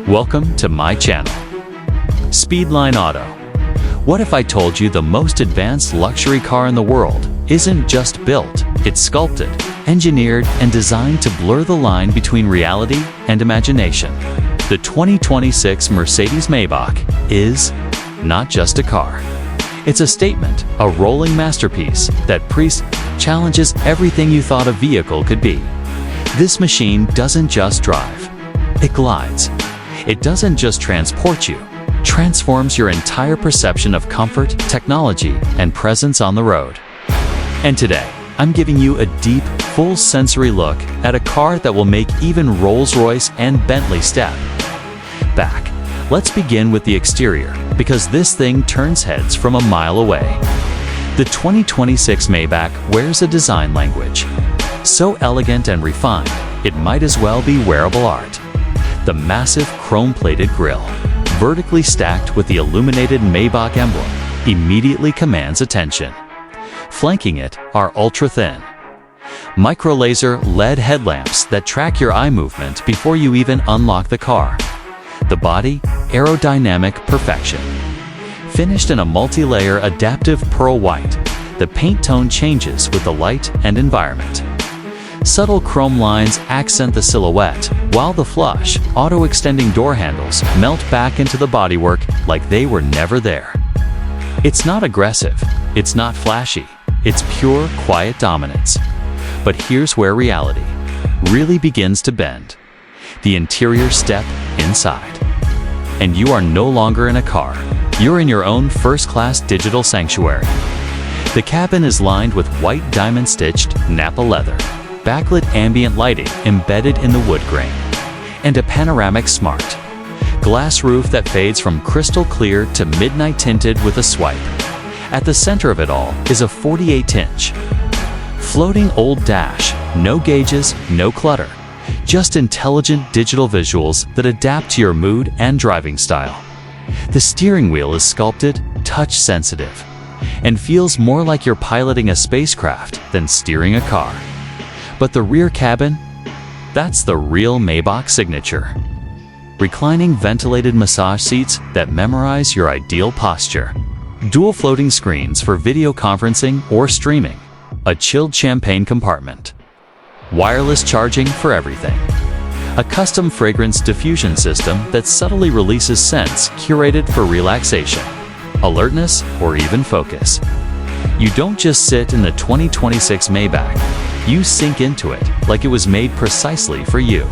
Welcome to my channel, Speedline Auto. What if I told you the most advanced luxury car in the world isn't just built, it's sculpted, engineered, and designed to blur the line between reality and imagination? The 2026 Mercedes-Maybach is not just a car. It's a statement, a rolling masterpiece that challenges everything you thought a vehicle could be. This machine doesn't just drive, it glides. It doesn't just transport you, transforms your entire perception of comfort, technology, and presence on the road. And today, I'm giving you a deep, full sensory look at a car that will make even Rolls-Royce and Bentley step back. Let's begin with the exterior, because this thing turns heads from a mile away. The 2026 Maybach wears a design language so elegant and refined, it might as well be wearable art. The massive chrome-plated grille, vertically stacked with the illuminated Maybach emblem, immediately commands attention. Flanking it are ultra-thin, micro-laser LED headlamps that track your eye movement before you even unlock the car. The body, aerodynamic perfection. Finished in a multi-layer adaptive pearl white, the paint tone changes with the light and environment. Subtle chrome lines accent the silhouette, while the flush, auto-extending door handles melt back into the bodywork like they were never there. It's not aggressive, it's not flashy, it's pure, quiet dominance. But here's where reality really begins to bend. The interior step inside. And you are no longer in a car, you're in your own first-class digital sanctuary. The cabin is lined with white diamond-stitched Napa leather, backlit ambient lighting embedded in the wood grain, and a panoramic smart glass roof that fades from crystal clear to midnight tinted with a swipe. At the center of it all is a 48-inch floating old dash, no gauges, no clutter, just intelligent digital visuals that adapt to your mood and driving style. The steering wheel is sculpted, touch-sensitive, and feels more like you're piloting a spacecraft than steering a car. But the rear cabin? That's the real Maybach signature. Reclining ventilated massage seats that memorize your ideal posture. Dual floating screens for video conferencing or streaming. A chilled champagne compartment. Wireless charging for everything. A custom fragrance diffusion system that subtly releases scents curated for relaxation, alertness, or even focus. You don't just sit in the 2026 Maybach. You sink into it like it was made precisely for you.